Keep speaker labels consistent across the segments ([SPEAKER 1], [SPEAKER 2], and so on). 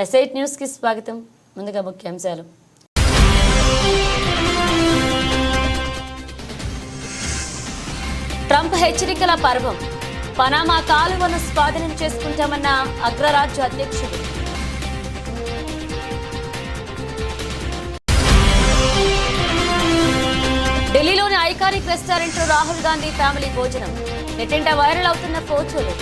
[SPEAKER 1] ఎస్8 news కి స్వాగతం. ముందుగా ముఖ్యాంశాలు. ట్రంప్ హెచ్చరికల పర్వం. పనామా కాలువను స్వాధీనం చేసుకుంటామన్న అగ్రరాజ్య అధ్యక్షుడు. ఢిల్లీలోని ఐకానిక్ రెస్టారెంట్లో రాహుల్ గాంధీ ఫ్యామిలీ భోజనం. నెట్టింట వైరల్ అవుతున్న ఫోటోలు.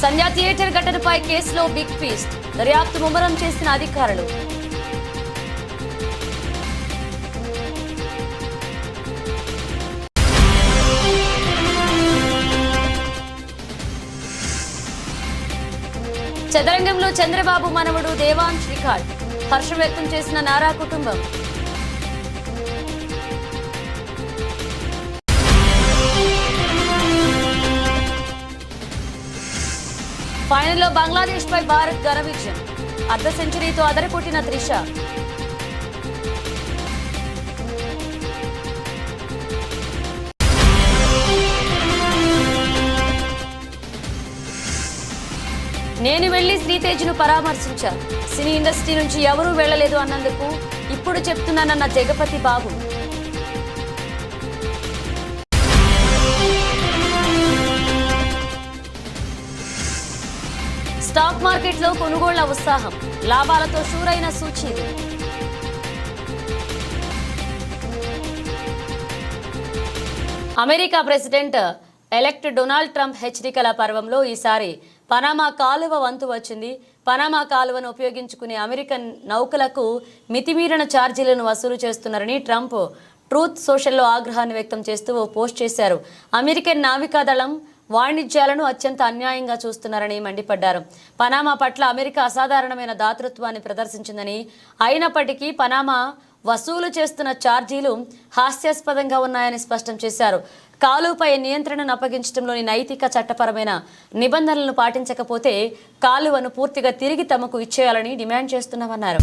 [SPEAKER 1] సంధ్యా థియేటర్ ఘటనపై కేసులో బిగ్ ట్విస్ట్. దర్యాప్తు ముమ్మరం చేసిన అధికారులు. చదరంగంలో చంద్రబాబు మనవడు దేవాంశ్ రికార్డ్. హర్షం వ్యక్తం చేసిన నారా కుటుంబం. ఫైనల్లో బంగ్లాదేశ్ పై భారత్ ఘన విజయం. అర్ధ సెంచరీతో అదరకొట్టిన త్రిష. నేను వెళ్లి శ్రీతేజ్ను పరామర్శించా. సినీ ఇండస్ట్రీ నుంచి ఎవరూ వెళ్లలేదు అన్నందుకు ఇప్పుడు చెప్తున్నానన్న జగపతి బాబు. స్టాక్ మార్కెట్లో కొనుగోళ్ల ఉత్సాహం. లాభాలతో షూరైన సూచీలు. America president elect Donald Trump హెచ్చరికల పర్వంలో ఈసారి పనామా కాలువ వంతు వచ్చింది. పనామా కాలువను ఉపయోగించుకునే అమెరికన్ నౌకలకు మితిమీరిన ఛార్జీలను వసూలు చేస్తున్నారని ట్రంప్ ట్రూత్ సోషల్లో ఆగ్రహాన్ని వ్యక్తం చేస్తూ ఓ పోస్ట్ చేశారు. అమెరికన్ నావికాదళం వాణిజ్యాలను అత్యంత అన్యాయంగా చూస్తున్నారని మండిపడ్డారు. పనామా పట్ల అమెరికా అసాధారణమైన దాతృత్వాన్ని ప్రదర్శించిందని, అయినప్పటికీ పనామా వసూలు చేస్తున్న ఛార్జీలు హాస్యాస్పదంగా ఉన్నాయని స్పష్టం చేశారు. కాలువపై నియంత్రణను అప్పగించడంలోని నైతిక చట్టపరమైన నిబంధనలను పాటించకపోతే కాలువను పూర్తిగా తిరిగి తమకు ఇచ్చేయాలని డిమాండ్ చేస్తున్నామన్నారు.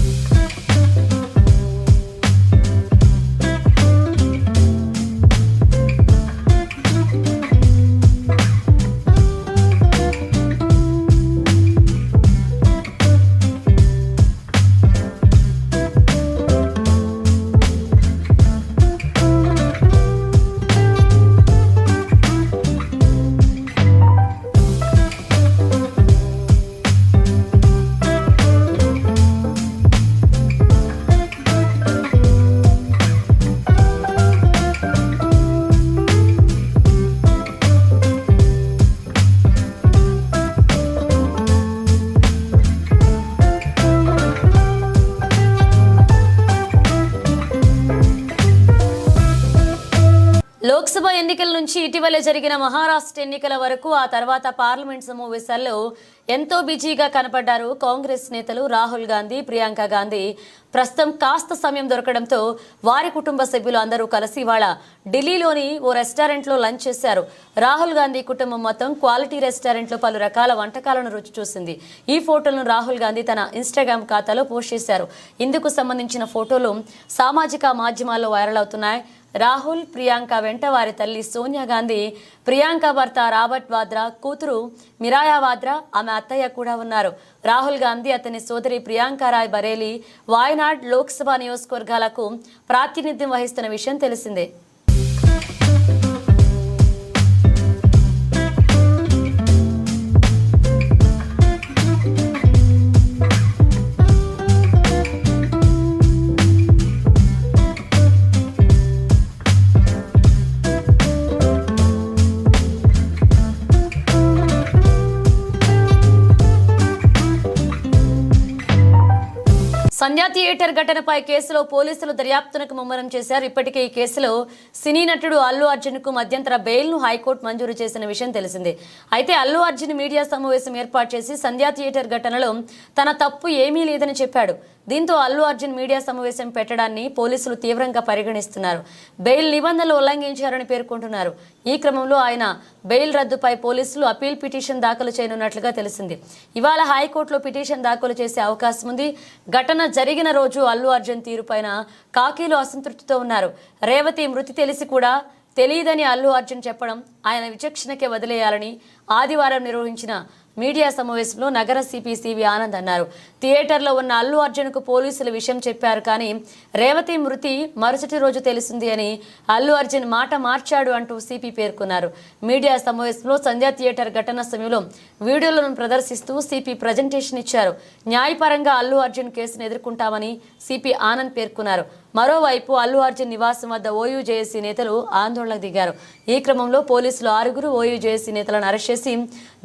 [SPEAKER 1] లోక్సభ ఎన్నికల నుంచి ఇటీవలే జరిగిన మహారాష్ట్ర ఎన్నికల వరకు, ఆ తర్వాత పార్లమెంట్ సమావేశాల్లో ఎంతో బిజీగా కనపడ్డారు కాంగ్రెస్ నేతలు రాహుల్ గాంధీ, ప్రియాంక గాంధీ. ప్రస్తుతం కాస్త సమయం దొరకడంతో వారి కుటుంబ సభ్యులు అందరూ కలిసి ఇవాళ ఢిల్లీలోని ఓ రెస్టారెంట్లో లంచ్ చేశారు. రాహుల్ గాంధీ కుటుంబం మొత్తం క్వాలిటీ రెస్టారెంట్లో పలు రకాల వంటకాలను రుచి చూసింది. ఈ ఫోటోలను రాహుల్ గాంధీ తన ఇన్స్టాగ్రామ్ ఖాతాలో పోస్ట్ చేశారు. ఇందుకు సంబంధించిన ఫోటోలు సామాజిక మాధ్యమాల్లో వైరల్ అవుతున్నాయి. రాహుల్, ప్రియాంక వెంట వారి తల్లి సోనియా గాంధీ, ప్రియాంక భర్త రాబర్ట్ వాద్రా, కూతురు మిరాయా వాద్రా, ఆమె అత్తయ్య కూడా ఉన్నారు. రాహుల్ గాంధీ అతని సోదరి ప్రియాంక రాయ్ బరేలీ, వాయనాడ్ లోక్సభ నియోజకవర్గాలకు ప్రాతినిధ్యం వహిస్తున్న విషయం తెలిసిందే. సంధ్యా థియేటర్ ఘటనపై కేసులో పోలీసులు దర్యాప్తునకు ముమ్మరం చేశారు. ఇప్పటికే ఈ కేసులో సినీ నటుడు అల్లు అర్జున్కు మధ్యంతర బెయిల్ను హైకోర్టు మంజూరు చేసిన విషయం తెలిసిందే. అయితే అల్లు అర్జున్ మీడియా సమావేశం ఏర్పాటు చేసి సంధ్యా థియేటర్ ఘటనలో తన తప్పు ఏమీ లేదని చెప్పాడు. దీంతో అల్లు అర్జున్ మీడియా సమావేశం పెట్టడాన్ని పోలీసులు తీవ్రంగా పరిగణిస్తున్నారు. బెయిల్ నిబంధనలు ఉల్లంఘించారని పేర్కొంటున్నారు. ఈ క్రమంలో ఆయన బెయిల్ రద్దుపై పోలీసులు అపీల్ పిటిషన్ దాఖలు చేయనున్నట్లుగా తెలిసింది. ఇవాళ హైకోర్టులో పిటిషన్ దాఖలు చేసే అవకాశం ఉంది. ఘటన జరిగిన రోజు అల్లు అర్జున్ తీరుపైన కాకీలు అసంతృప్తితో ఉన్నారు. రేవతి మృతి తెలిసి కూడా తెలియదని అల్లు అర్జున్ చెప్పడం ఆయన విచక్షణకే వదిలేయాలని ఆదివారం నిర్వహించిన మీడియా సమావేశంలో నగర సిపి సివి ఆనంద్ అన్నారు. థియేటర్లో ఉన్న అల్లు అర్జున్కు పోలీసులు విషయం చెప్పారు, కానీ రేవతి మృతి మరుసటి రోజు తెలిసింది అని అల్లు అర్జున్ మాట మార్చాడు అంటూ సిపి పేర్కొన్నారు. మీడియా సమావేశంలో సంధ్యా థియేటర్ ఘటన సమయంలో వీడియోలను ప్రదర్శిస్తూ సిపి ప్రజెంటేషన్ ఇచ్చారు. న్యాయపరంగా అల్లు అర్జున్ కేసును ఎదుర్కొంటామని సిపి ఆనంద్ పేర్కొన్నారు. మరోవైపు అల్లు అర్జున్ నివాసం వద్ద ఓయూజేఏసీ నేతలు ఆందోళనకు దిగారు. ఈ క్రమంలో పోలీసులు 6 ఓయూజేఏసీ నేతలను అరెస్ట్ చేసి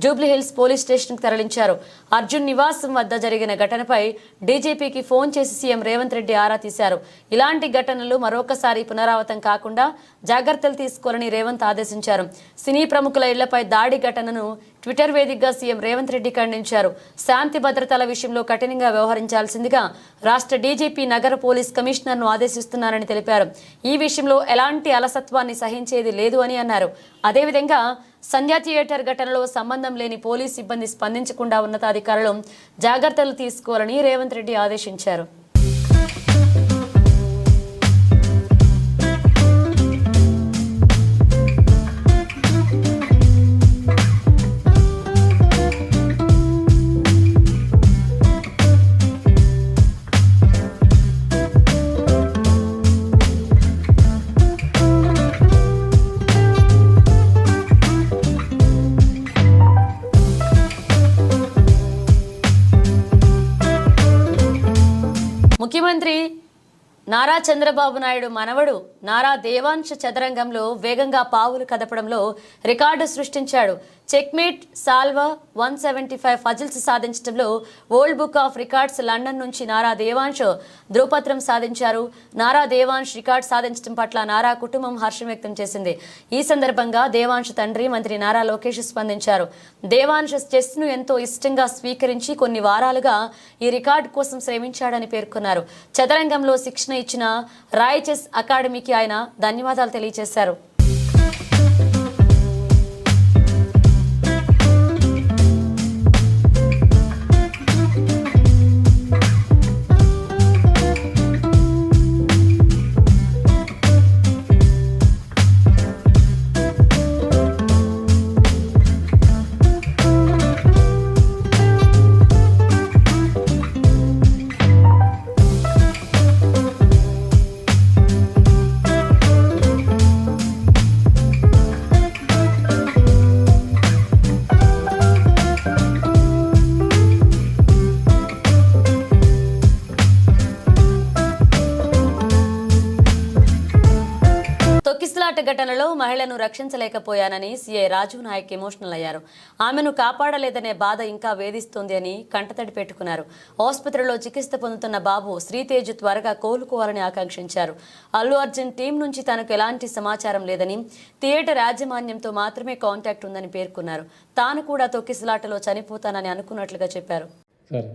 [SPEAKER 1] జూబ్లీహిల్స్ పోలీస్ స్టేషన్కు తరలించారు. అర్జున్ నివాసం వద్ద జరిగిన ఘటనపై డీజీపీకి ఫోన్ చేసి సీఎం రేవంత్ రెడ్డి ఆరా తీశారు. ఇలాంటి ఘటనలు మరొకసారి పునరావృతం కాకుండా జాగ్రత్తలు తీసుకోవాలని రేవంత్ ఆదేశించారు. సినీ ప్రముఖుల ఇళ్లపై దాడి ఘటనను ట్విట్టర్ వేదికగా సీఎం రేవంత్ రెడ్డి ఖండించారు. శాంతి భద్రతల విషయంలో కఠినంగా వ్యవహరించాల్సిందిగా రాష్ట్ర డీజీపీ నగర పోలీస్ కమిషనర్ను ఆదేశిస్తున్నారని తెలిపారు. ఈ విషయంలో ఎలాంటి అలసత్వాన్ని సహించేది లేదు అని అన్నారు. అదేవిధంగా సంధ్యా థియేటర్ ఘటనలో సంబంధం లేని పోలీస్ సిబ్బంది స్పందించకుండా ఉన్నతాధికారులు జాగ్రత్తలు తీసుకోవాలని రేవంత్ రెడ్డి ఆదేశించారు. ముఖ్యమంత్రి నారా చంద్రబాబు నాయుడు మనవడు నారా దేవాంశ్ చదరంగంలో వేగంగా పావులు కదపడంలో రికార్డు సృష్టించాడు. చెక్మేట్ సాల్వా 175 ఫజిల్స్ సాధించడంలో world book of records London నుంచి నారా దేవాంశ్ ధృవపత్రం సాధించారు. నారా దేవాంశ్ రికార్డు సాధించడం పట్ల నారా కుటుంబం హర్షం వ్యక్తం చేసింది. ఈ సందర్భంగా దేవాంశ్ తండ్రి మంత్రి నారా లోకేష్ స్పందించారు. దేవాంశ్ చెస్ను ఎంతో ఇష్టంగా స్వీకరించి కొన్ని వారాలుగా ఈ రికార్డు కోసం శ్రమించాడని పేర్కొన్నారు. చదరంగంలో శిక్షణ ఇచ్చిన రాయ్ చెస్ అకాడమీకి ఆయన ధన్యవాదాలు తెలియజేశారు. తొక్కిసలాట ఘటనలో మహిళను రక్షించలేకపోయానని సీఐ రాజు నాయక్ ఎమోషనల్ అయ్యారు. ఆమెను కాపాడలేదనే బాధ ఇంకా వేధిస్తోంది అని కంటతడి పెట్టుకున్నారు. ఆసుపత్రిలో చికిత్స పొందుతున్న బాబు శ్రీతేజ్ త్వరగా కోలుకోవాలని ఆకాంక్షించారు. అల్లు అర్జున్ టీం నుంచి తనకు ఎలాంటి సమాచారం లేదని, థియేటర్ యాజమాన్యంతో మాత్రమే కాంటాక్ట్ ఉందని పేర్కొన్నారు. తాను కూడా తొక్కిసలాటలో చనిపోతానని అనుకున్నట్లుగా చెప్పారు.
[SPEAKER 2] సార్,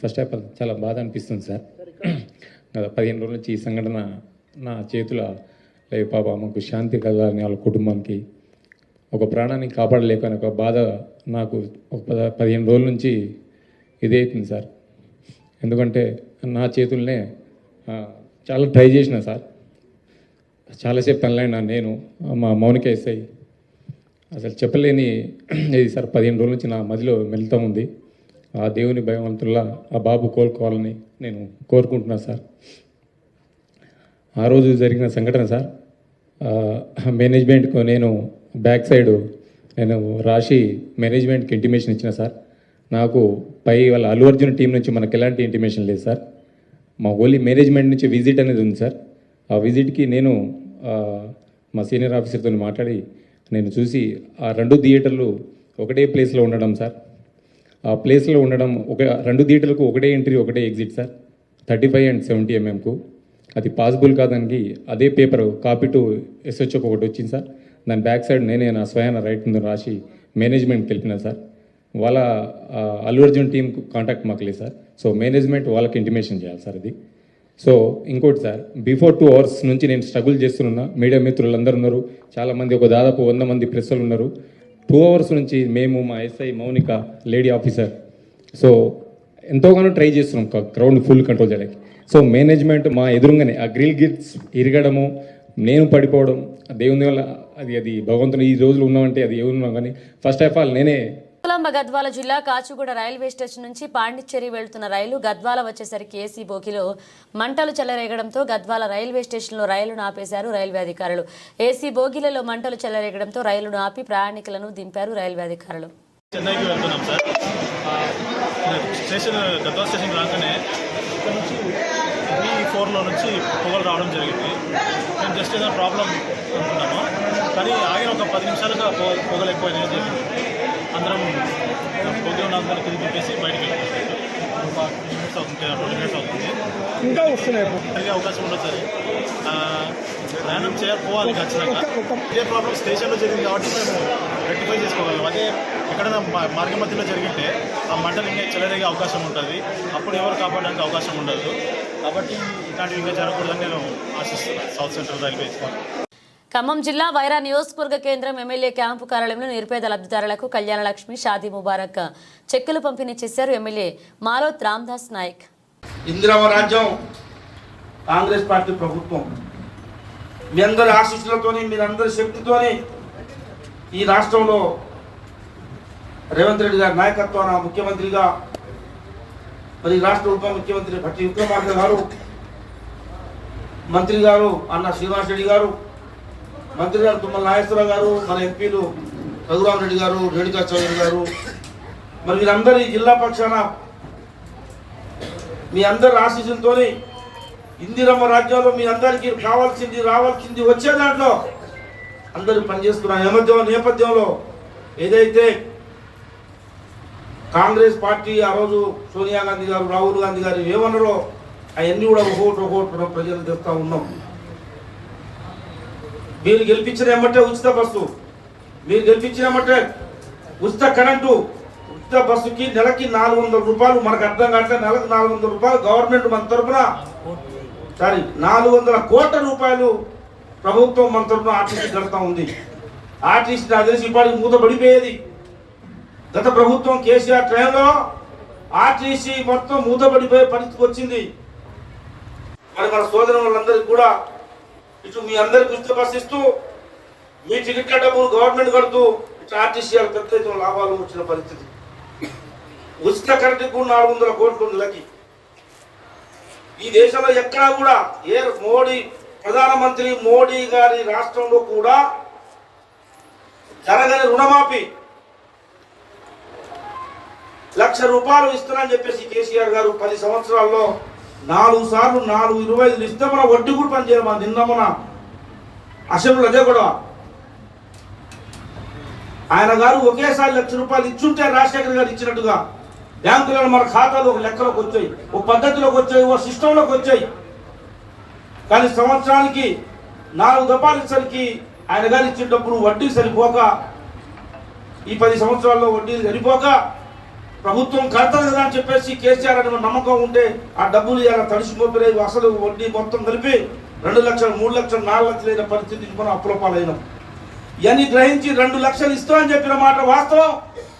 [SPEAKER 2] ఫస్ట్ ఆఫ్ ఆల్ చాలా బాధ అనిపిస్తుంది సార్. 15 రోజుల నుంచి ఈ సంఘటన నా చేతుల లే పాప మాకు శాంతి కలగాలని వాళ్ళ కుటుంబానికి ఒక ప్రాణాన్ని కాపాడలేకని ఒక బాధ నాకు 15 రోజుల నుంచి ఇదే అవుతుంది సార్. ఎందుకంటే నా చేతుల్నే చాలా ట్రై చేసిన సార్, చాలాసేపు తనలైనా నేను మా మౌనిక ఎస్ఐ అసలు చెప్పలేని ఇది సార్. 15 రోజుల నుంచి నా మదిలో మెలుతూ ఉంది. ఆ దేవుని భయవంతుల్లా ఆ బాబు కోలుకోవాలని నేను కోరుకుంటున్నాను సార్. ఆ రోజు జరిగిన సంఘటన సార్, మేనేజ్మెంట్కు నేను బ్యాక్ సైడ్ నేను రాసి మేనేజ్మెంట్కి ఇంటిమేషన్ ఇచ్చిన సార్. నాకు పై వాళ్ళ అల్లు అర్జున్ టీం నుంచి మనకు ఎలాంటి ఇంటిమేషన్ లేదు సార్. మా ఓన్లీ మేనేజ్మెంట్ నుంచి విజిట్ అనేది ఉంది సార్. ఆ విజిట్కి నేను మా సీనియర్ ఆఫీసర్తో మాట్లాడి నేను చూసి ఆ 2 థియేటర్లు ఒకటే ప్లేస్లో ఉండడం సార్. ఆ ప్లేస్లో ఉండడం 2 థియేటర్లకు ఒకటే ఎంట్రీ ఒకటే ఎగ్జిట్ సార్. 35 and 70 mm అది పాసిబుల్ కాదానికి అదే పేపర్ కాపీ టు SHO ఒకటి వచ్చింది సార్. దాని బ్యాక్ సైడ్ నేనే నా స్వయాన రైట్ ముందు రాసి మేనేజ్మెంట్కి వెళ్ళినా సార్. వాళ్ళ అల్లు అర్జున్ టీంకు కాంటాక్ట్ మాకు లేదు సార్. సో మేనేజ్మెంట్ వాళ్ళకి ఇంటిమేషన్ చేయాలి సార్ అది. సో ఇంకోటి సార్, బిఫోర్ 2 hours నుంచి నేను స్ట్రగుల్ చేస్తున్నా. మీడియా మిత్రులందరూ ఉన్నారు, చాలామంది, ఒక దాదాపు 100 మంది ప్రెస్సులు ఉన్నారు. 2 hours నుంచి మేము, మా SI Mounika lady officer, so ఎంతోగానో ట్రై చేస్తున్నాం క్రౌడ్ ఫుల్ కంట్రోల్ చేయడానికి. సో మేనేజ్మెంట్ మా ఎదురుగానే ఆ గ్రిల్ గిట్స్ ఇరగడము, నేను పడిపోవడం, దేవుని వల్ల అది భగవంతుని ఈ రోజులు ఉన్నామంటే అది ఏమున్నాం. కానీ ఫస్ట్ ఆఫ్ ఆల్ నేనే
[SPEAKER 1] కొలంబ గద్వాల జిల్లా కాచిగూడ రైల్వే స్టేషన్ నుంచి పాండిచ్చేరి వెళ్తున్న రైలు గద్వాల వచ్చేసరికి ఏసీ బోగిలో మంటలు చెలరేగడంతో గద్వాల రైల్వే స్టేషన్లో రైలును ఆపేశారు రైల్వే అధికారులు. ఏసీ బోగిలలో మంటలు చెలరేగడంతో రైలును ఆపి ప్రయాణికులను దింపారు రైల్వే అధికారులు.
[SPEAKER 3] చెన్నైకి వెళ్తున్నాం సార్. స్టేషన్ గద్వాల స్టేషన్ రాగానే ఇక్కడ నుంచి B4లో నుంచి పొగలు రావడం జరిగింది. మేము జస్ట్ ఏదైనా ప్రాబ్లం అనుకున్నాము, కానీ ఆగిన ఒక 10 నిమిషాలుగా పొగలు ఎక్కువైనాయి జరిగింది. అందరం పొగలు ఉన్న అందరం కింద దింపేసి బయటికి వెళ్ళిపోతాం. ఒక 20 minutes అవుతుంది.
[SPEAKER 4] ఇంకా వస్తున్నాయి.
[SPEAKER 3] జరిగే అవకాశం ఉండదు సార్. ప్రయాణం పోవాలి ఖచ్చితంగా. ఇదే ప్రాబ్లం స్టేషన్లో జరిగింది కాబట్టి మేము రెక్టిఫై చేసుకోగలం. అదే ఎక్కడైనా మార్గ మధ్యలో జరిగితే ఆ మంటలు ఇంకా చెలరేగే అవకాశం ఉంటుంది. అప్పుడు ఎవరు కాపాడడానికి అవకాశం ఉండదు. కాబట్టి ఇలాంటివి ఇంకా జరగకూడదని నేను ఆశిస్తున్నాను. South central railway.
[SPEAKER 1] ఖమ్మం జిల్లా వైరా నియోజకవర్గ కేంద్రం ఎమ్మెల్యే క్యాంపు కార్యాలయంలో నిరుపేద లబ్ధిదారులకు కళ్యాణ లక్ష్మి, షాదీ ముబారక్ చెక్కులు పంపిణీ చేశారు ఎమ్మెల్యే మాలోత్ రామ్దాస్ నాయక్.
[SPEAKER 5] ఇందిరమ్మ రాజ్యం, కాంగ్రెస్ పార్టీ ప్రభుత్వం, మీ అందరి ఆశీస్సులతోని, మీరందరి శక్తితోని ఈ రాష్ట్రంలో రేవంత్ రెడ్డి గారి నాయకత్వాన ముఖ్యమంత్రిగా, మరి రాష్ట్ర ఉప ముఖ్యమంత్రి భట్టి విక్రమార్క గారు, మంత్రి గారు అన్న శ్రీనివాస్ రెడ్డి గారు, మంత్రి గారు తుమ్మల నాగేశ్వరరావు గారు, మన ఎంపీలు రఘురామరెడ్డి గారు, రేణుకా చౌదరి గారు, మరి వీరందరి జిల్లా పక్షాన మీ అందరి ఆశీస్సులతో ఇందిరమ్మ రాజ్యంలో మీ అందరికీ కావాల్సింది, రావాల్సింది వచ్చే దాంట్లో అందరూ పనిచేస్తున్న నేపథ్యంలో ఏదైతే కాంగ్రెస్ పార్టీ ఆ రోజు సోనియా గాంధీ గారు, రాహుల్ గాంధీ గారు ఏమన్నారో అవన్నీ కూడా ఒకటి ప్రజలు తెస్తా ఉన్నాం. మీరు గెలిపించిన ఏమంటే ఉచిత బస్సు, మీరు గెలిపించిన ఏమంటే ఉచిత కరెంటు, ఉచిత బస్సుకి నెలకి 400 రూపాయలు. మనకు అర్థం కావట్లేదు. నెలకు 400 రూపాయలు గవర్నమెంట్ మన తరఫున 400 కోట్ల రూపాయలు ప్రభుత్వం మన తరఫున ఆర్టీసీ కడతా ఉంది. ఆర్టీసీ నాకు తెలిసి ఇప్పటికి మూతపడిపోయేది. గత ప్రభుత్వం కేసీఆర్ టైంలో ఆర్టీసీ మొత్తం మూతపడిపోయే పరిస్థితికి వచ్చింది. మరి మన సోదరు వాళ్ళందరికీ కూడా ఇటు మీ అందరికి ఉచిత బస్సు ఇస్తూ, మీ టికెట్ల డబ్బులు గవర్నమెంట్ కడుతూ, ఇటు ఆర్టీసీ పెద్ద ఎత్తున లాభాలు వచ్చిన పరిస్థితి. ఉచిత కరెంటుకు కూడా 400 కోట్లు నెలకి. ఈ దేశంలో ఎక్కడా కూడా ప్రధానమంత్రి మోడీ గారి రాష్ట్రంలో కూడా జరగని రుణమాఫీ 1,00,000 రూపాయలు ఇస్తున్నానని చెప్పేసి కేసీఆర్ గారు 10 సంవత్సరాల్లో 4 సార్లు 4.25 ఇస్తే మన వడ్డీ కూడా పనిచేయాలి. మన నిన్న మన అసెంబ్లీ అదే కూడా ఆయన గారు ఒకేసారి 1,00,000 రూపాయలు ఇచ్చుంటే రాజశేఖర్ గారు ఇచ్చినట్టుగా బ్యాంకులలో మన ఖాతాలు ఒక లెక్కలోకి వచ్చాయి, ఒక పద్ధతిలోకి వచ్చాయి, ఒక సిస్టంలోకి వచ్చాయి. కానీ సంవత్సరానికి 4 దఫాలు ఇచ్చరికి ఆయన గారు ఇచ్చేటప్పుడు వడ్డీ సరిపోక, ఈ 10 సంవత్సరాల్లో వడ్డీ సరిపోక ప్రభుత్వం కడతది కదా అని చెప్పేసి కేసీఆర్ అనే నమ్మకం ఉంటే ఆ డబ్బులు ఇలా తడిసిపోయి అసలు వడ్డీ మొత్తం కలిపి 2 లక్షలు, 3 లక్షలు, 4 లక్షలు అయిన పరిస్థితికి మనం అప్పుల పాలైనాం. ఇవన్నీ గ్రహించి 2 లక్షలు ఇస్తామని చెప్పిన మాట వాస్తవం.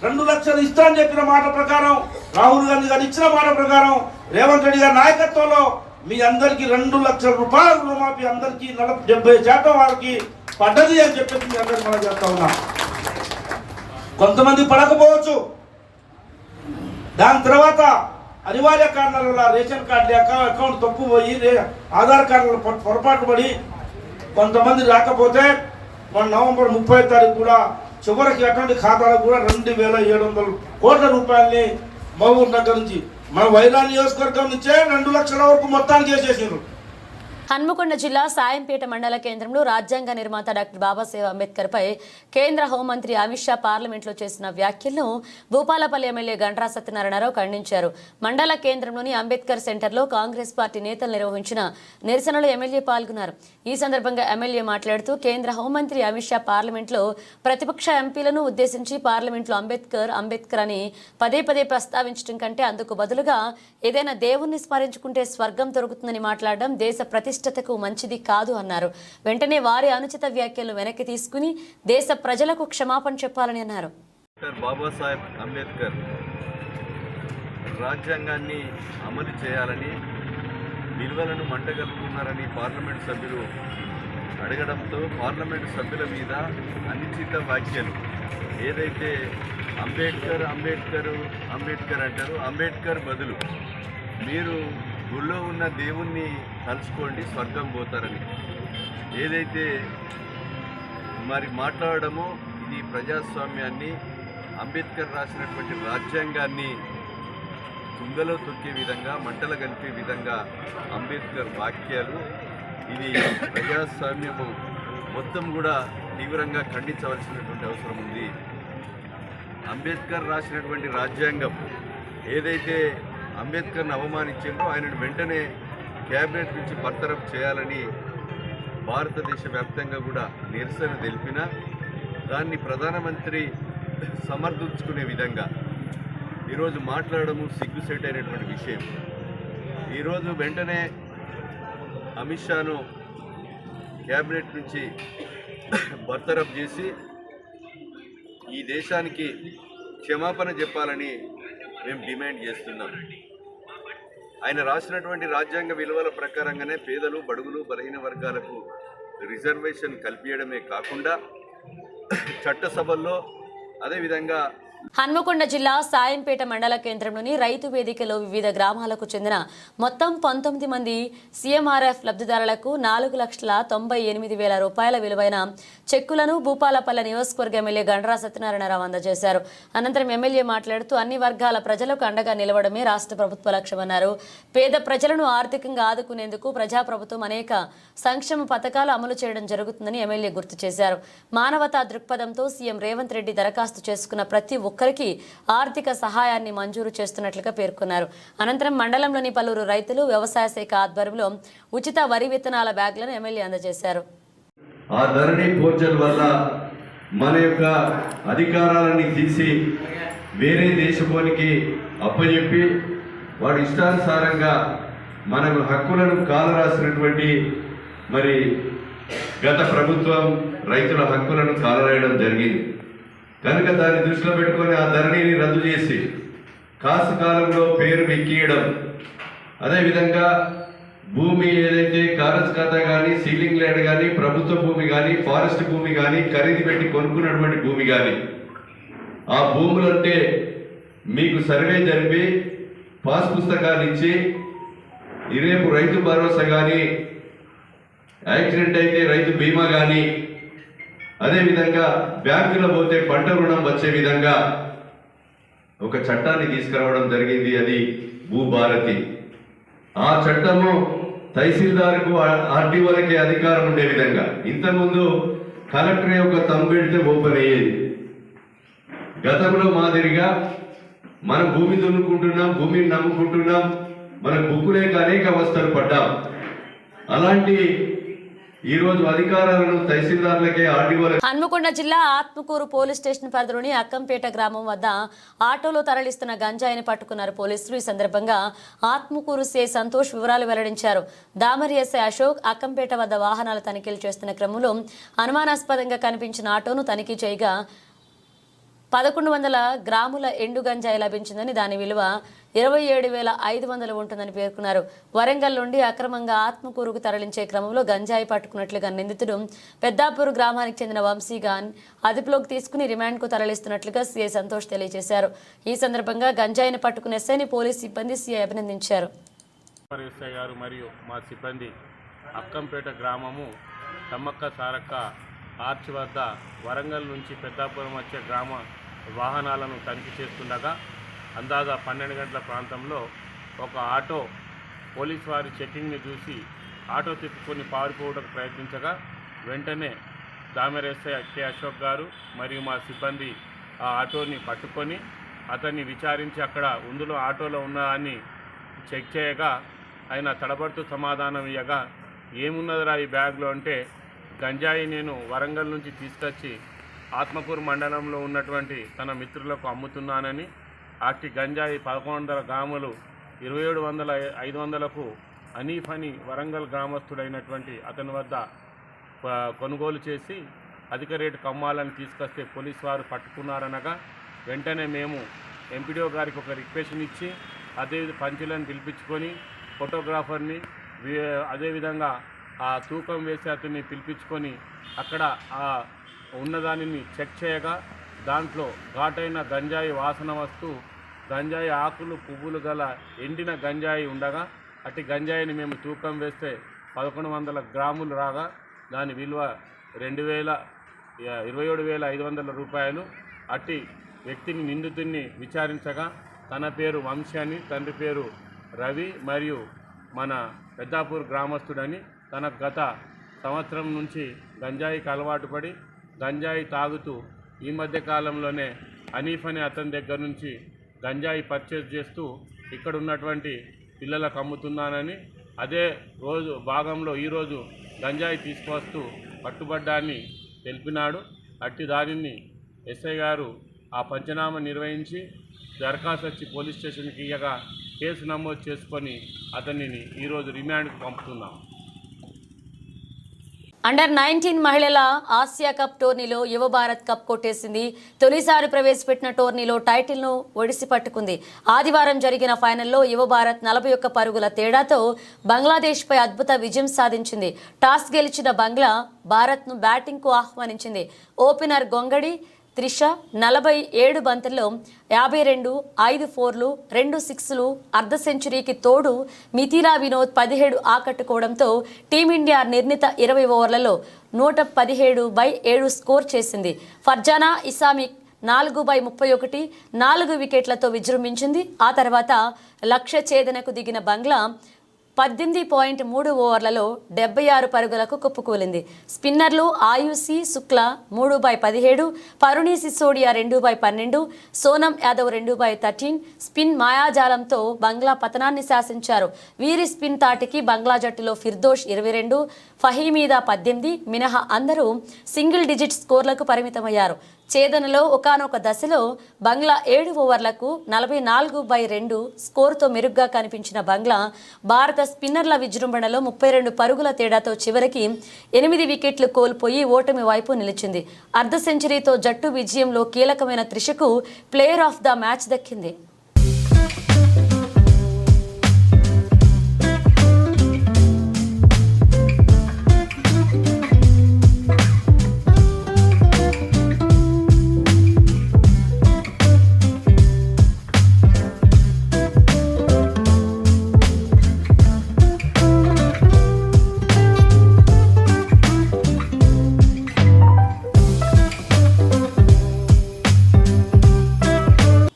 [SPEAKER 5] 2 లక్షలు ఇస్తామని చెప్పిన మాట ప్రకారం, రాహుల్ గాంధీ గారు ఇచ్చిన మాట ప్రకారం, రేవంత్ రెడ్డి గారి నాయకత్వంలో మీ అందరికీ 2 లక్షల రూపాయలు రుణమాఫీ అందరికీ 70% వారికి పడ్డది అని చెప్పేసి మీ అందరికీ మనం చెప్తా ఉన్నాం. కొంతమంది పడకపోవచ్చు. దాని తర్వాత అనివార్య కారణాల వల్ల రేషన్ కార్డు లేక, అకౌంట్ తప్పు పోయి, ఆధార్ కార్డులో పొరపాటు పడి కొంతమంది రాకపోతే మన నవంబర్ 30 తారీఖు కూడా చివరికి అటువంటి ఖాతాలకు కూడా 2,700 కోట్ల రూపాయలని మహబూబ్ నగర్ నుంచి, మన వైరా నియోజకవర్గం నుంచే 2 లక్షల వరకు మొత్తానికి వేసేసారు.
[SPEAKER 1] హన్మకొండ జిల్లా సాయంపేట మండల కేంద్రంలో రాజ్యాంగ నిర్మాత డాక్టర్ బాబాసాహెబ్ అంబేద్కర్ పై కేంద్ర హోంమంత్రి అమిత్ షా పార్లమెంట్లో చేసిన వ్యాఖ్యలను భూపాలపల్లి ఎమ్మెల్యే గంట్రా సత్యనారాయణరావు ఖండించారు. మండల కేంద్రంలోని అంబేద్కర్ సెంటర్లో కాంగ్రెస్ పార్టీ నేతలు నిర్వహించిన నిరసనలో ఎమ్మెల్యే పాల్గొన్నారు. ఈ సందర్భంగా ఎమ్మెల్యే మాట్లాడుతూ కేంద్ర హోంమంత్రి అమిత్ షా పార్లమెంట్లో ప్రతిపక్ష ఎంపీలను ఉద్దేశించి పార్లమెంట్లో అంబేద్కర్ అని పదే పదే ప్రస్తావించడం కంటే అందుకు బదులుగా ఏదైనా దేవుణ్ణి స్మరించుకుంటే స్వర్గం దొరుకుతుందని మాట్లాడడం దేశ ప్రతిష్టతకు మంచిది కాదు అన్నారు. వెంటనే వారి అనుచిత వ్యాఖ్యలు వెనక్కి తీసుకుని దేశ ప్రజలకు క్షమాపణ చెప్పాలని అన్నారు.
[SPEAKER 4] డాక్టర్ బాబాసాహెబ్ అంబేద్కర్ రాజ్యాంగాన్ని అమలు చేయాలని విలువలను మంటగలుపుతున్నారని పార్లమెంట్ సభ్యులు అడగడంతో పార్లమెంట్ సభ్యుల మీద అనుచిత వ్యాఖ్యలు ఏదైతే అంబేద్కర్ అంటారు, అంబేద్కర్ బదులు మీరు గుళ్ళో ఉన్న దేవుణ్ణి తలుచుకోండి స్వర్గం పోతారని ఏదైతే మరి మాట్లాడడమో ఇది ప్రజాస్వామ్యాన్ని అంబేద్కర్ రాసినటువంటి రాజ్యాంగాన్ని తుంగలో తొక్కే విధంగా మంటలు కలిపే విధంగా అంబేద్కర్ వాక్యాలు ఇది ప్రజాస్వామ్యము మొత్తం కూడా తీవ్రంగా ఖండించవలసినటువంటి అవసరం ఉంది. అంబేద్కర్ రాసినటువంటి రాజ్యాంగం ఏదైతే అంబేద్కర్ని అవమానించిందో ఆయనను వెంటనే క్యాబినెట్ నుంచి బర్తరఫ్ చేయాలని భారతదేశ వ్యాప్తంగా కూడా నిరసన తెలిపిన దాన్ని ప్రధానమంత్రి సమర్థించుకునే విధంగా ఈరోజు మాట్లాడము సిగ్గుసేటైనటువంటి విషయం. ఈరోజు వెంటనే అమిత్ షాను క్యాబినెట్ నుంచి బర్తరఫ్ చేసి ఈ దేశానికి క్షమాపణ చెప్పాలని మేము డిమాండ్ చేస్తున్నాం. ఆయన రాసినటువంటి రాజ్యాంగ విలువల ప్రకారంగానే పేదలు, బడుగులు, బలహీన వర్గాలకు రిజర్వేషన్ కల్పించడమే కాకుండా చట్టసభల్లో అదేవిధంగా
[SPEAKER 1] హన్మకొండ జిల్లా సాయంపేట మండల కేంద్రంలోని రైతు వేదికలో వివిధ గ్రామాలకు చెందిన మొత్తం 19 మంది సీఎంఆర్ఎఫ్ లబ్ధిదారులకు 4,98,000 రూపాయల విలువైన చెక్కులను భూపాలపల్లి నియోజకవర్గ ఎమ్మెల్యే గండ్రా సత్యనారాయణరావు అందజేశారు. అనంతరం ఎమ్మెల్యే మాట్లాడుతూ అన్ని వర్గాల ప్రజలకు అండగా నిలవడమే రాష్ట్ర ప్రభుత్వ లక్ష్యమన్నారు. పేద ప్రజలను ఆర్థికంగా ఆదుకునేందుకు ప్రజాప్రభుత్వం అనేక సంక్షేమ పథకాలు అమలు చేయడం జరుగుతుందని ఎమ్మెల్యే గుర్తు చేశారు. మానవతా దృక్పథంతో సీఎం రేవంత్ రెడ్డి దరఖాస్తు చేసుకున్న ప్రతి ఒక్కరికి ఆర్థిక సహాయాన్ని మంజూరు చేస్తున్నట్లుగా పేర్కొన్నారు. అనంతరం మండలంలోని పలువురు రైతులు వ్యవసాయ శాఖ ఆధ్వర్యంలో ఉచిత వరి విత్తనాల బ్యాగులను ఎమ్మెల్యే అందజేశారు.
[SPEAKER 4] ఆ ధరణి పోర్టల్ వల్ల మన యొక్క అధికారాలని తీసి వేరే దేశపోనికి అప్పచెప్పి వాడి ఇష్టానుసారంగా మనకు హక్కులను కాలరాసినటువంటి మరి గత ప్రభుత్వం రైతుల హక్కులను కాలరాయడం జరిగింది కనుక దాన్ని దృష్టిలో పెట్టుకొని ఆ ధరణిని రద్దు చేసి కాసు కాలంలో పేరు ఎక్కియడం, అదేవిధంగా భూమి ఏదైతే కారస్ ఖాతా కానీ, సీలింగ్ ల్యాండ్ కానీ, ప్రభుత్వ భూమి కానీ, ఫారెస్ట్ భూమి కానీ, ఖరీదు పెట్టి కొనుక్కున్నటువంటి భూమి కానీ ఆ భూములంటే మీకు సర్వే జరిపి పాస్ పుస్తకాలు ఇచ్చి రేపు రైతు భరోసా కానీ, యాక్సిడెంట్ అయితే రైతు బీమా కానీ, అదేవిధంగా బ్యాంకులో పోతే పంట రుణం వచ్చే విధంగా ఒక చట్టాన్ని తీసుకురావడం జరిగింది. అది భూభారతి. ఆ చట్టము తహసీల్దార్కు ఆర్డీఓలకి అధికారం ఉండే విధంగా, ఇంతకుముందు కలెక్టర్ యొక్క తంబు పెడితే ఓపెన్ అయ్యేది. గతంలో మాదిరిగా మనం భూమి దున్నుకుంటున్నాం, భూమిని నమ్ముకుంటున్నాం, మనకు బుక్కులేక అనేక అవస్థలు పడ్డాం. అలాంటి ఈరోజు అధికారాలను తహసీల్దార్లకే ఆర్డీఓలకే.
[SPEAKER 1] హన్మకొండ జిల్లా ఆత్మకూరు పోలీస్ స్టేషన్ పరిధిలోని అక్కంపేట గ్రామం వద్ద ఆటోలో తరలిస్తున్న గంజాయిని పట్టుకున్నారు పోలీసులు. ఈ సందర్భంగా ఆత్మకూరు సే సంతోష్ వివరాలు వెల్లడించారు. దామరి ఎస్ఐ అశోక్ అక్కంపేట వద్ద వాహనాల తనిఖీలు చేస్తున్న క్రమంలో అనుమానాస్పదంగా కనిపించిన ఆటోను తనిఖీ చేయగా 1100 గ్రాముల ఎండు గంజాయి లభించిందని, దాని విలువ 27,500 ఉంటుందని పేర్కొన్నారు. వరంగల్ నుండి అక్రమంగా ఆత్మకూరుకు తరలించే క్రమంలో గంజాయి పట్టుకున్నట్లుగా నిందితుడు పెద్దాపూర్ గ్రామానికి చెందిన వంశీగాన్ అదుపులోకి తీసుకుని రిమాండ్కు తరలిస్తున్నట్లుగా సీఐ సంతోష్ తెలియజేశారు. ఈ సందర్భంగా గంజాయిని పట్టుకున్న ఎస్ఐని పోలీస్ సిబ్బంది సీఐ అభినందించారు.
[SPEAKER 6] ఎస్ఐ గారు మరియు మా సిబ్బంది అక్కంపేట గ్రామము తమ్మక్క సారక్క ఆర్చ్ వద్ద వరంగల్ నుంచి పెద్దాపురం వచ్చే గ్రామ వాహనాలను తనిఖీ చేస్తుండగా అందాజా 12 గంటల ప్రాంతంలో ఒక ఆటో పోలీస్ వారి చెకింగ్ని చూసి ఆటో తిప్పుకొని పారిపోవడానికి ప్రయత్నించగా వెంటనే దామెర్ ఎస్ఐ కె అశోక్ గారు మరియు మా సిబ్బంది ఆ ఆటోని పట్టుకొని అతన్ని విచారించి అక్కడ అందులో ఆటోలో ఉన్నదాన్ని చెక్ చేయగా ఆయన తడబడుతూ సమాధానం ఇవ్వగా ఏమున్నదిరా ఈ బ్యాగ్లో అంటే గంజాయి నేను వరంగల్ నుంచి తీసుకొచ్చి ఆత్మకూరు మండలంలో ఉన్నటువంటి తన మిత్రులకు అమ్ముతున్నానని అట్టి గంజాయి 1100 గ్రాములు 2700-500కు అనీఫ్ అని వరంగల్ గ్రామస్తుడైనటువంటి అతని వద్ద కొనుగోలు చేసి అధిక రేటుకు అమ్మాలని తీసుకొస్తే పోలీసు వారు పట్టుకున్నారనగా వెంటనే మేము ఎంపీడీఓ గారికి ఒక రిక్వెషన్ ఇచ్చి అదే పంచులను పిలిపించుకొని ఫోటోగ్రాఫర్ని అదేవిధంగా ఆ తూకం వేసి అతన్ని పిలిపించుకొని అక్కడ ఆ ఉన్నదానిని చెక్ చేయగా దాంట్లో ఘాటైన గంజాయి వాసన వస్తూ గంజాయి ఆకులు పువ్వులు గల ఎండిన గంజాయి ఉండగా అట్టి గంజాయిని మేము తూకం వేస్తే 1100 గ్రాములు రాగా దాని విలువ 27,500 రూపాయలు. అట్టి వ్యక్తిని నిందితుడిని విచారించగా తన పేరు వంశీ అని, తండ్రి పేరు రవి మరియు మన పెద్దాపూర్ గ్రామస్తుడని, తన గత సంవత్సరం నుంచి గంజాయికి అలవాటు పడి గంజాయి తాగుతూ ఈ మధ్య కాలంలోనే అనీఫ్ అనే అతని దగ్గర నుంచి గంజాయి పర్చేజ్ చేస్తూ ఇక్కడ ఉన్నటువంటి పిల్లలకు అమ్ముతున్నానని, అదే రోజు భాగంలో ఈరోజు గంజాయి తీసుకువస్తూ పట్టుబడ్డాన్ని తెలిపినాడు. అట్టి దానిని ఎస్ఐ గారు ఆ పంచనామా నిర్వహించి దరఖాస్తు వచ్చి పోలీస్ స్టేషన్కి ఇయ్యగా కేసు నమోదు చేసుకొని అతనిని ఈరోజు రిమాండ్కు పంపుతున్నాం.
[SPEAKER 1] అండర్-19 మహిళల ఆసియా కప్ టోర్నీలో యువ భారత్ కప్ కొట్టేసింది. తొలిసారి ప్రవేశపెట్టిన టోర్నీలో టైటిల్ను ఒడిసి పట్టుకుంది. ఆదివారం జరిగిన ఫైనల్లో యువ భారత్ 41 పరుగుల తేడాతో బంగ్లాదేశ్పై అద్భుత విజయం సాధించింది. టాస్ గెలిచిన బంగ్లా భారత్ను బ్యాటింగ్కు ఆహ్వానించింది. ఓపెనర్ గొంగడి త్రిష 47 బంతుల్లో 52, 5 4లు, 2 6లు, అర్ధ సెంచరీకి తోడు మిథిలా వినోద్ 17 ఆకట్టుకోవడంతో టీమిండియా నిర్ణీత 20 ఓవర్లలో 117/7 స్కోర్ చేసింది. ఫర్జానా ఇస్లామిక్ 4/31 4 వికెట్లతో విజృంభించింది. ఆ తర్వాత లక్ష్య ఛేదనకు దిగిన బంగ్లా 18.3 ఓవర్లలో 76 పరుగులకు కుప్పకూలింది. స్పిన్నర్లు ఆయుషి శుక్లా 3/17, పరుణి సిసోడియా 2/12, సోనం యాదవ్ 2/13 స్పిన్ మాయాజాలంతో బంగ్లా పతనాన్ని శాసించారు. వీరి స్పిన్ తాటికి బంగ్లా జట్టులో ఫిర్దోష్ 22, ఫహీమీదా 18 మినహా అందరూ సింగిల్ డిజిట్ స్కోర్లకు పరిమితమయ్యారు. ఛేదనలో ఒకానొక దశలో బంగ్లా 7 ఓవర్లకు 44/2 స్కోరుతో మెరుగ్గా కనిపించిన బంగ్లా భారత స్పిన్నర్ల విజృంభణలో 32 పరుగుల తేడాతో చివరికి 8 వికెట్లు కోల్పోయి ఓటమి వైపు నిలిచింది. అర్ధ సెంచరీతో జట్టు విజయంలో కీలకమైన త్రిషకు ప్లేయర్ ఆఫ్ ద మ్యాచ్ దక్కింది.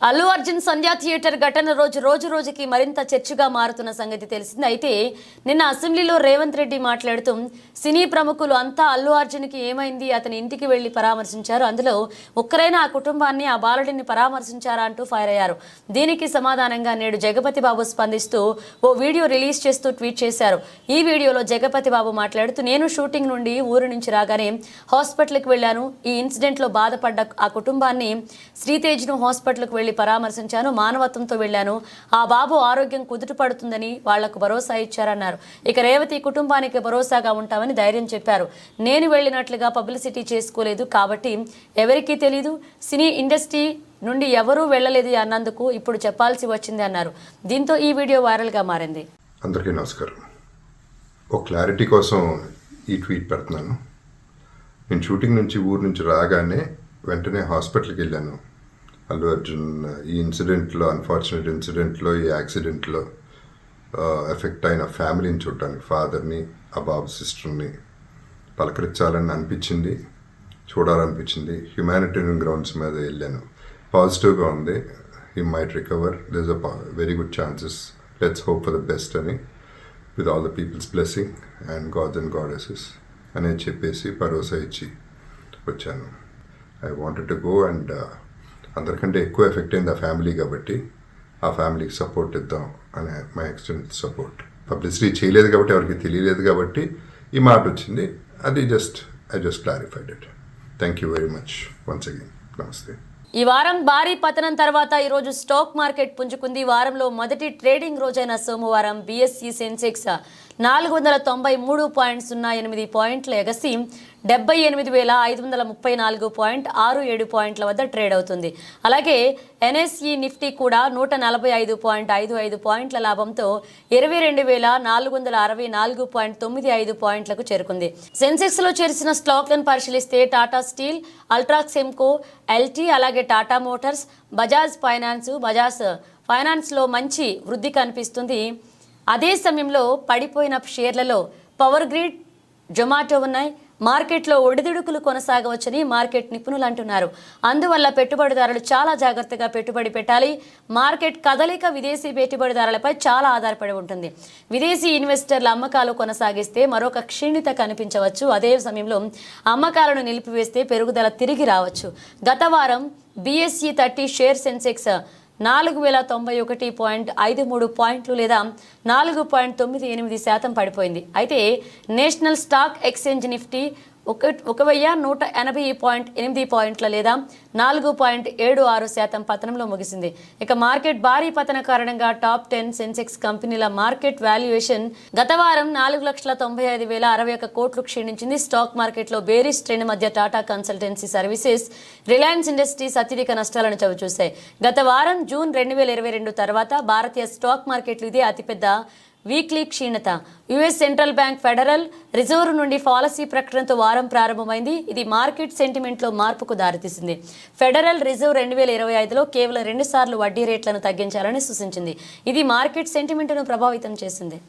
[SPEAKER 1] అల్లు అర్జున్ సంధ్యా థియేటర్ ఘటన రోజుకి మరింత చర్చగా మారుతున్న సంగతి తెలిసింది. అయితే నిన్న అసెంబ్లీలో రేవంత్ రెడ్డి మాట్లాడుతూ సినీ ప్రముఖులు అంతా అల్లు అర్జున్కి ఏమైంది, అతని ఇంటికి వెళ్లి పరామర్శించారు, అందులో ఒక్కరైనా ఆ కుటుంబాన్ని, ఆ బాలుడిని పరామర్శించారా అంటూ ఫైర్ అయ్యారు. దీనికి సమాధానంగా నేడు జగపతి బాబు స్పందిస్తూ ఓ వీడియో రిలీజ్ చేస్తూ ట్వీట్ చేశారు. ఈ వీడియోలో జగపతి బాబు మాట్లాడుతూ, నేను షూటింగ్ నుండి ఊరు నుంచి రాగానే హాస్పిటల్కి వెళ్ళాను. ఈ ఇన్సిడెంట్లో బాధపడ్డ ఆ కుటుంబాన్ని, శ్రీతేజ్ను హాస్పిటల్కి వెళ్లి పరామర్శించాను. మానవత్వంతో వెళ్లాను. ఆ బాబు ఆరోగ్యం కుదుట పడుతుందని వాళ్లకు భరోసా ఇచ్చారన్నారు. ఇక రేవతి కుటుంబానికి భరోసాగా ఉంటామని ధైర్యం చెప్పారు. నేను వెళ్ళినట్లుగా పబ్లిసిటీ చేసుకోలేదు కాబట్టి ఎవరికీ తెలీదు. సినీ ఇండస్ట్రీ నుండి ఎవరూ వెళ్ళలేదు అన్నందుకు ఇప్పుడు చెప్పాల్సి వచ్చింది అన్నారు. దీంతో ఈ వీడియో వైరల్గా మారింది.
[SPEAKER 7] అందరికీ నమస్కారం. ఒక క్లారిటీ కోసం ఈ ట్వీట్ పెడుతున్నాను. నేను షూటింగ్ నుంచి ఊరు నుంచి రాగానే వెంటనే హాస్పిటల్కి వెళ్ళాను. అల్లు అర్జున్ ఈ ఇన్సిడెంట్లో, అన్ఫార్చునేట్ ఇన్సిడెంట్లో, ఈ యాక్సిడెంట్లో ఎఫెక్ట్ అయిన ఫ్యామిలీని చూడటానికి, ఫాదర్ని, ఆ బాబు సిస్టర్ని పలకరించాలని అనిపించింది, చూడాలనిపించింది. హ్యుమానిటేరియన్ గ్రౌండ్స్ మీద వెళ్ళాను. పాజిటివ్గా ఉంది. He might recover, there is a very good chances, let's hope for the best అని with all the peoples blessing and gods and goddesses అనేది చెప్పేసి భరోసా ఇచ్చి వచ్చాను. I wanted to go and అందరికంటే ఎక్కువ ఎఫెక్ట్ అయింది ఆ ఫ్యామిలీ కాబట్టి ఆ ఫ్యామిలీకి సపోర్ట్ ఇద్దాం అనే మై ఎక్స్టెంట్ సపోర్ట్. పబ్లిసిటీ చేయలేదు కాబట్టి ఎవరికి తెలియలేదు కాబట్టి ఈ మాట వచ్చింది. అది I just clarified it. Thank you very much once again. నమస్తే.
[SPEAKER 1] ఈ వారం భారీ పతనం తర్వాత ఈరోజు స్టాక్ మార్కెట్ పుంజుకుంది. వారంలో మొదటి ట్రేడింగ్ రోజైన సోమవారం బీఎస్ఈ సెన్సెక్స్ 493.08 పాయింట్ల ఎగసి 78,534.67 పాయింట్ల వద్ద ట్రేడ్ అవుతుంది. అలాగే ఎన్ఎస్ఈ నిఫ్టీ కూడా 145.55 పాయింట్ల లాభంతో 22,464.95 పాయింట్లకు చేరుకుంది. సెన్సెక్స్లో చేర్చిన స్టాక్లను పరిశీలిస్తే టాటా స్టీల్, అల్ట్రాక్స్ సెమ్కో, ఎల్టీ, అలాగే టాటా మోటార్స్, బజాజ్ ఫైనాన్స్లో మంచి వృద్ధి కనిపిస్తుంది. అదే సమయంలో పడిపోయిన షేర్లలో పవర్ గ్రిడ్, జొమాటో ఉన్నాయి. మార్కెట్లో ఒడిదుడుకులు కొనసాగవచ్చని మార్కెట్ నిపుణులు అంటున్నారు. అందువల్ల పెట్టుబడిదారులు చాలా జాగ్రత్తగా పెట్టుబడి పెట్టాలి. మార్కెట్ కదలిక విదేశీ పెట్టుబడిదారులపై చాలా ఆధారపడి ఉంటుంది. విదేశీ ఇన్వెస్టర్ల అమ్మకాలు కొనసాగిస్తే మరొక క్షీణత కనిపించవచ్చు. అదే సమయంలో అమ్మకాలను నిలిపివేస్తే పెరుగుదల తిరిగి రావచ్చు. గత వారం బీఎస్ఈ 30 షేర్ సెన్సెక్స్ 4,091.53 పాయింట్లు లేదా 4.98% పడిపోయింది. అయితే నేషనల్ స్టాక్ ఎక్స్చేంజ్ నిఫ్టీ 1,180.8 పాయింట్ల లేదా 4.76% పతనంలో ముగిసింది. ఇక మార్కెట్ భారీ పతన కారణంగా టాప్ 10 సెన్సెక్స్ కంపెనీల మార్కెట్ వాల్యుయేషన్ గత వారం 4,95,061 కోట్లు క్షీణించింది. స్టాక్ మార్కెట్లో బేరిష్ ట్రెండ్ మధ్య Tata consultancy services, Reliance industries అత్యధిక నష్టాలను చవిచూశాయి. గత వారం జూన్ 2022 తర్వాత భారతీయ స్టాక్ మార్కెట్లు ఇదే అతిపెద్ద వీక్లీ క్షీణత. US central bank federal reserve నుండి పాలసీ ప్రకటనతో వారం ప్రారంభమైంది. ఇది మార్కెట్ సెంటిమెంట్లో మార్పుకు దారితీసింది. ఫెడరల్ రిజర్వ్ 2025లో కేవలం 2 సార్లు వడ్డీ రేట్లను తగ్గించాలని సూచించింది. ఇది మార్కెట్ సెంటిమెంట్ను ప్రభావితం చేసింది.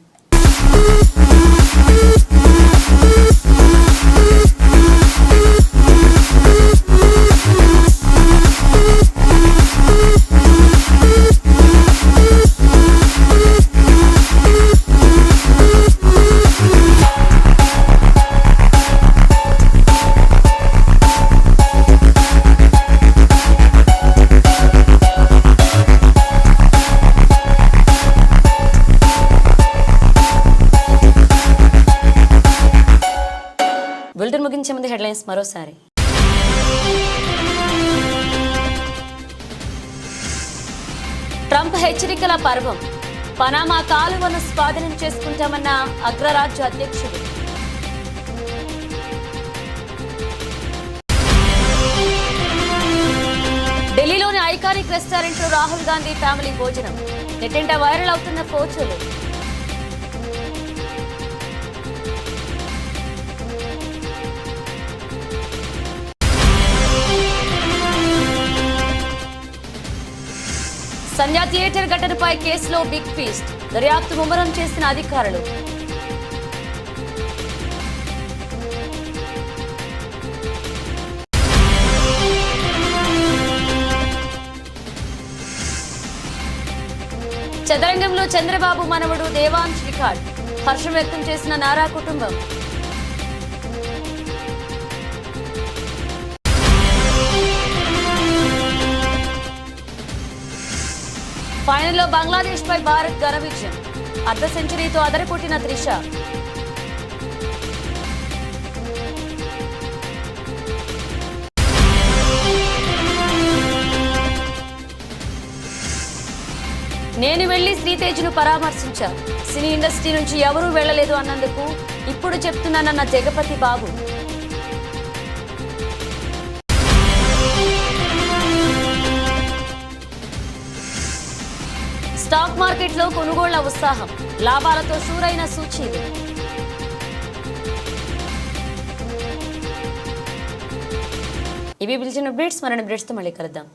[SPEAKER 1] బులెటిన్ ముగించే ముందు హెడ్లైన్స్ మరోసారి. ట్రంప్ హెచ్చరికల పర్వం. పనామా కాలువను స్వాధీనం చేసుకుంటామన్న అగ్రరాజ్య అధ్యక్షుడు. ఢిల్లీలోని ఐకానిక్ రెస్టారెంట్లో రాహుల్ గాంధీ ఫ్యామిలీ భోజనం. నెట్టింట వైరల్ అవుతున్న ఫోటోలు. సంధ్యా థియేటర్ ఘటనపై కేసులో బిగ్ ఫీస్ట్. దర్యాప్తు ముమ్మరం చేసిన అధికారులు. చదరంగంలో చంద్రబాబు మనవడు దేవాంశ్ రికార్డ్. హర్షం వ్యక్తం చేసిన నారా కుటుంబం. ఫైనల్లో బంగ్లాదేశ్ పై భారత్ ఘన విజయం. అర్ధ సెంచరీతో అదరకొట్టిన త్రిష. నేను వెళ్లి శ్రీతేజ్ను పరామర్శించా. సినీ ఇండస్ట్రీ నుంచి ఎవరూ వెళ్లలేదు అన్నందుకు ఇప్పుడు చెప్తున్నానన్న జగపతి బాబు. స్టాక్ మార్కెట్లో కొనుగోళ్ల ఉత్సాహం. లాభాలతో షూరైన సూచీలు. ఇవి బులెటిన్ అప్డేట్స్. మరిన్ని అప్డేట్స్తో మళ్ళీ కలుద్దాం.